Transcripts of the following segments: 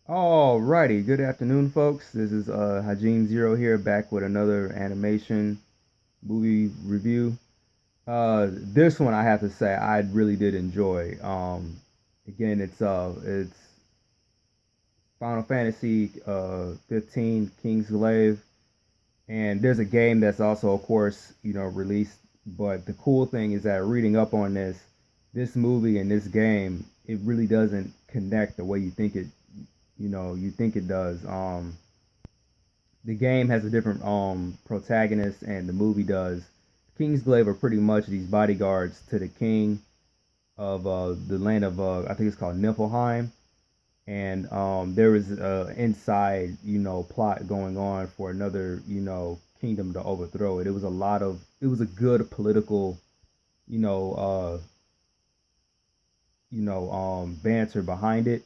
Alrighty, good afternoon, folks. This is Hajime Zero here, back with another animation movie review. This one I have to say I really did enjoy. Again, it's Final Fantasy 15 Kingsglaive, and there's a game that's also, of course, released. But the cool thing is that reading up on this movie and this game, it really doesn't connect the way you think it does. The game has a different protagonist, and the movie does. Kingsglaive are pretty much these bodyguards to the king of the land of I think it's called Niflheim, and there was inside plot going on for another kingdom to overthrow it. It was a good political you know uh banter behind it.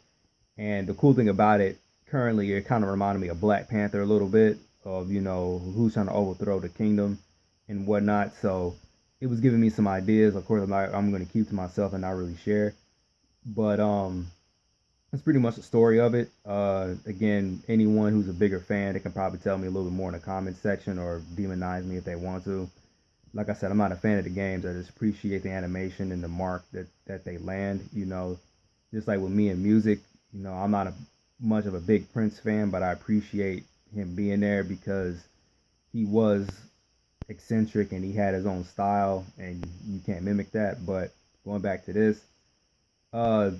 And the cool thing about it, currently, it kind of reminded me of Black Panther a little bit, of who's trying to overthrow the kingdom and whatnot. So it was giving me some ideas. Of course, I'm going to keep to myself and not really share. But that's pretty much the story of it. Again, anyone who's a bigger fan, they can probably tell me a little bit more in the comments section or demonize me if they want to. Like I said, I'm not a fan of the games. I just appreciate the animation and the mark that they land. Just like with me and music, I'm not much of a big Prince fan, but I appreciate him being there because he was eccentric and he had his own style, and you can't mimic that. But going back to this, uh,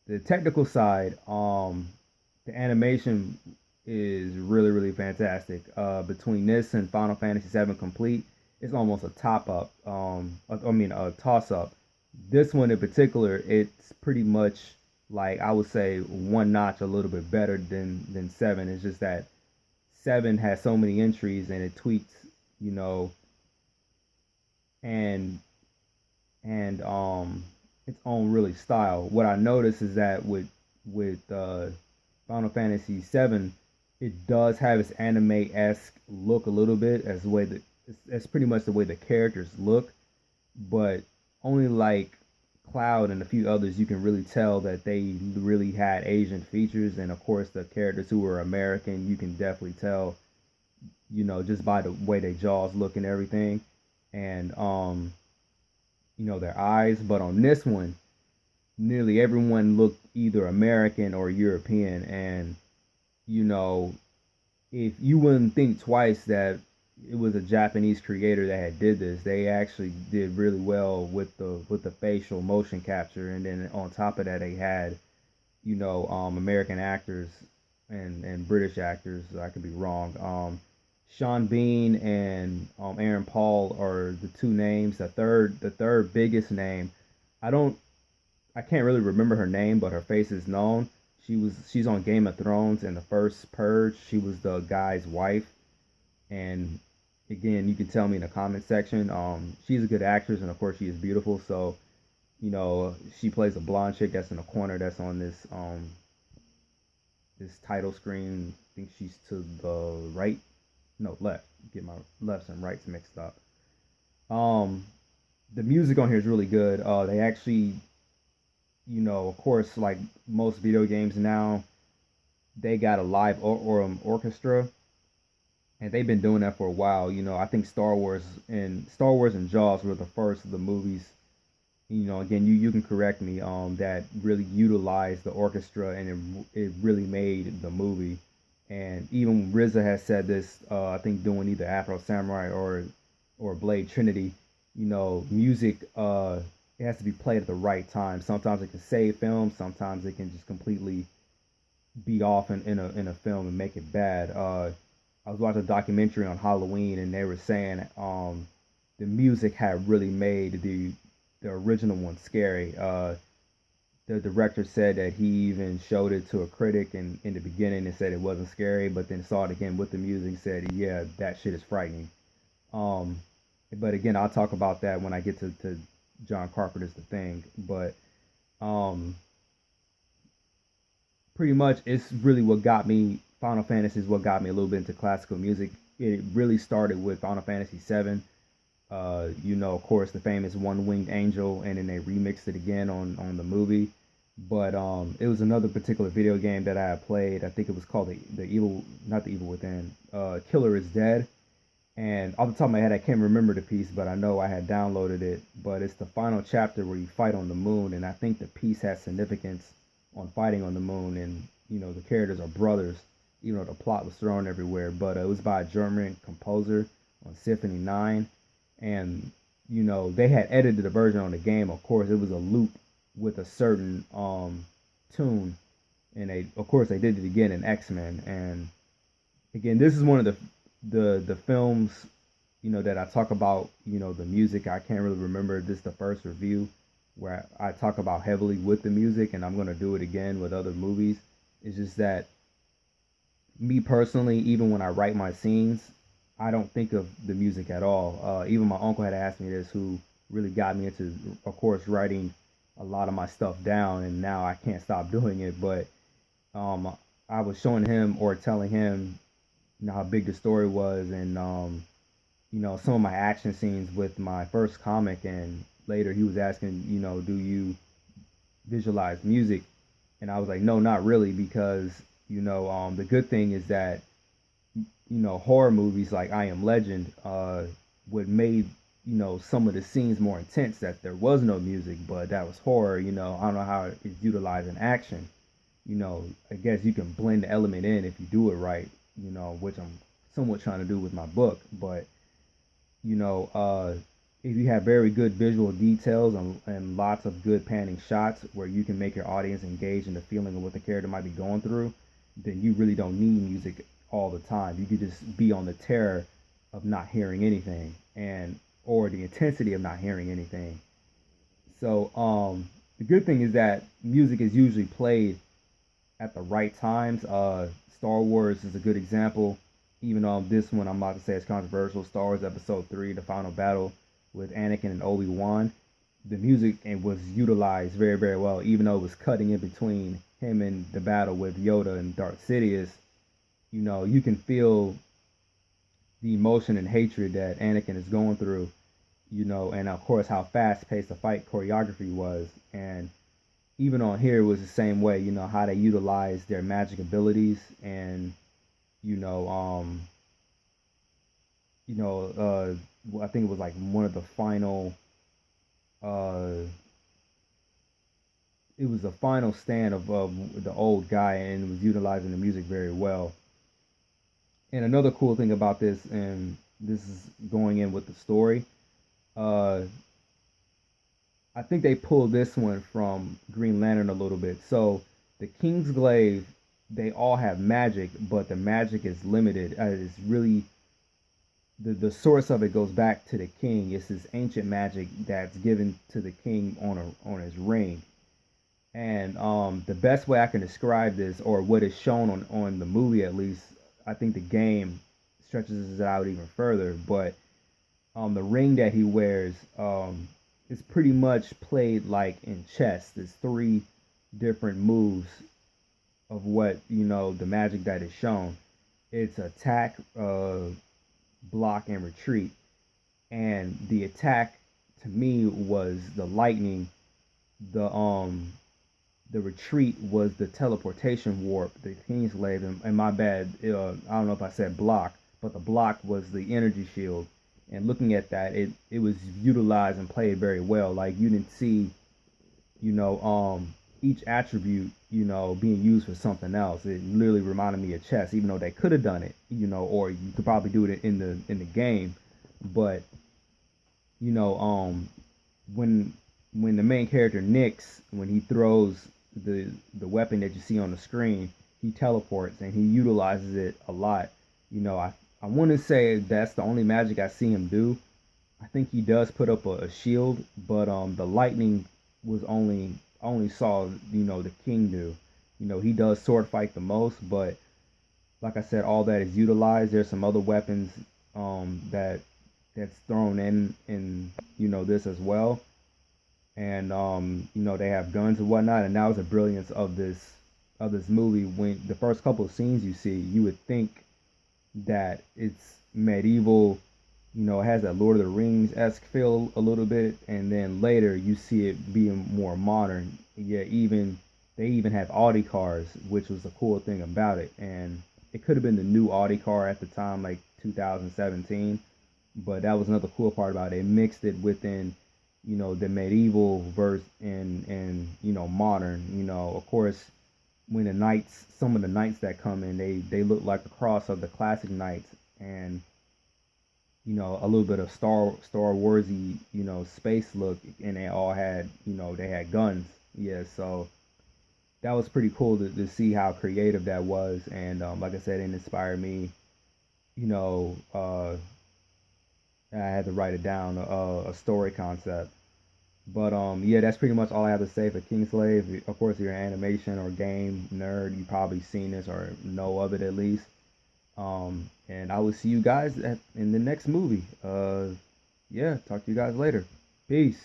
the technical side, the animation is really, really fantastic. Between this and Final Fantasy VII Complete, it's almost a top up. I mean, a toss up. This one in particular, it's pretty much like I would say one notch a little bit better than seven. It's just that seven has so many entries and it tweaks, you know, and and its own really style. What I noticed is that with Final Fantasy VII, it does have its anime esque look a little bit as the way that that's pretty much the way the characters look, but only like Cloud and a few others you can really tell that they really had Asian features, and of course the characters who were American, you can definitely tell, just by the way their jaws look and everything, and their eyes. But on this one, nearly everyone looked either American or European, and you know, if you wouldn't think twice that it was a Japanese creator that had did this, they actually did really well with the facial motion capture, and then on top of that, they had American actors and British actors. I could be wrong. Sean Bean and Aaron Paul are the two names. The third biggest name, I don't I can't really remember her name, but her face is known. She's on Game of Thrones in the first Purge. She was the guy's wife, and again, you can tell me in the comment section. She's a good actress, and of course, she is beautiful. So, she plays a blonde chick that's in the corner. That's on this title screen. I think she's to the right, no left. Get my lefts and rights mixed up. Um, the music on here is really good. They actually, of course, like most video games now, they got a live orchestra, and they've been doing that for a while. I think Star Wars and Jaws were the first of the movies. Again, you can correct me. That really utilized the orchestra, and it really made the movie. And even RZA has said this. I think doing either Afro Samurai or Blade Trinity. Music. It has to be played at the right time. Sometimes it can save films. Sometimes it can just completely be off in a film and make it bad. I was watching a documentary on Halloween, and they were saying the music had really made the original one scary. The director said that he even showed it to a critic in the beginning and said it wasn't scary, but then saw it again with the music and said, "Yeah, that shit is frightening." Um, but again, I'll talk about that when I get to John Carpenter's The Thing. But um, pretty much it's really what got me. Final Fantasy is what got me a little bit into classical music. It really started with Final Fantasy VII. Of course, the famous One Winged Angel, and then they remixed it again on the movie. But it was another particular video game that I had played. I think it was called the Evil, not the Evil Within. Killer is Dead. And off the top of my head, I can't remember the piece, but I know I had downloaded it. But it's the final chapter where you fight on the moon, and I think the piece has significance on fighting on the moon. And the characters are brothers, even though the plot was thrown everywhere. But it was by a German composer on Symphony 9, and they had edited the version on the game. Of course, it was a loop with a certain tune, and of course they did it again in X-Men. And again, this is one of the films that I talk about, the music. I can't really remember if this is the first review where I talk about heavily with the music, and I'm going to do it again with other movies. It's just that me personally, even when I write my scenes, I don't think of the music at all. Even my uncle had asked me this, who really got me into, of course, writing a lot of my stuff down, and now I can't stop doing it. But I was showing him or telling him, how big the story was, and some of my action scenes with my first comic, and later he was asking, do you visualize music? And I was like, no, not really, because the good thing is that horror movies like I Am Legend would made some of the scenes more intense, that there was no music, but that was horror. I don't know how it's utilized in action. I guess you can blend the element in if you do it right, which I'm somewhat trying to do with my book. But if you have very good visual details and lots of good panning shots where you can make your audience engage in the feeling of what the character might be going through, then you really don't need music all the time. You could just be on the terror of not hearing anything, or the intensity of not hearing anything. So the good thing is that music is usually played at the right times. Star Wars is a good example. Even though this one I'm about to say is controversial, Star Wars Episode 3, the final battle with Anakin and Obi-Wan, the music was utilized very, very well, even though it was cutting in between him and the battle with Yoda and Darth Sidious. You can feel the emotion and hatred that Anakin is going through, and of course how fast-paced the fight choreography was. And even on here, it was the same way, how they utilized their magic abilities, and I think it was like one of the final, it was the final stand of the old guy, and it was utilizing the music very well. And another cool thing about this, and this is going in with the story, I think they pulled this one from Green Lantern a little bit. So the Kingsglaive, they all have magic, but the magic is limited. It's really the source of it goes back to the king. It's this ancient magic that's given to the king on his ring. And the best way I can describe this, or what is shown on the movie at least, I think the game stretches it out even further. But the ring that he wears is pretty much played like in chess. There's 3 different moves of what the magic that is shown. It's attack, block, and retreat. And the attack to me was the lightning. The retreat was the teleportation warp, the Kingsglaive, and my bad, I don't know if I said block, but the block was the energy shield. And looking at that, it was utilized and played very well. Like, you didn't see, each attribute, being used for something else. It literally reminded me of chess, even though they could have done it, or you could probably do it in the game. But when the main character Nyx, when he throws the weapon that you see on the screen, he teleports and he utilizes it a lot. I want to say that's the only magic I see him do. I think he does put up a shield, but the lightning was only saw the king do. He does sword fight the most, but like I said, all that is utilized. There's some other weapons that's thrown in this as well. And they have guns and whatnot, and that was the brilliance of this movie. When the first couple of scenes you see, you would think that it's medieval, it has that Lord of the Rings-esque feel a little bit, and then later you see it being more modern. Yeah, even They even have Audi cars, which was a cool thing about it. And it could have been the new Audi car at the time, like 2017. But that was another cool part about it. It mixed it within, the medieval verse and modern. Of course, when the knights, some of the knights that come in, they look like a cross of the classic knights and a little bit of Star Warsy, space look, and they all had, they had guns. Yeah, so that was pretty cool to see how creative that was, and like I said, it inspired me. You know, I had to write it down, a story concept. But yeah, that's pretty much all I have to say for Kingsglaive. Of course, if you're an animation or game nerd, you probably seen this or know of it at least. And I will see you guys in the next movie. Yeah, talk to you guys later. Peace.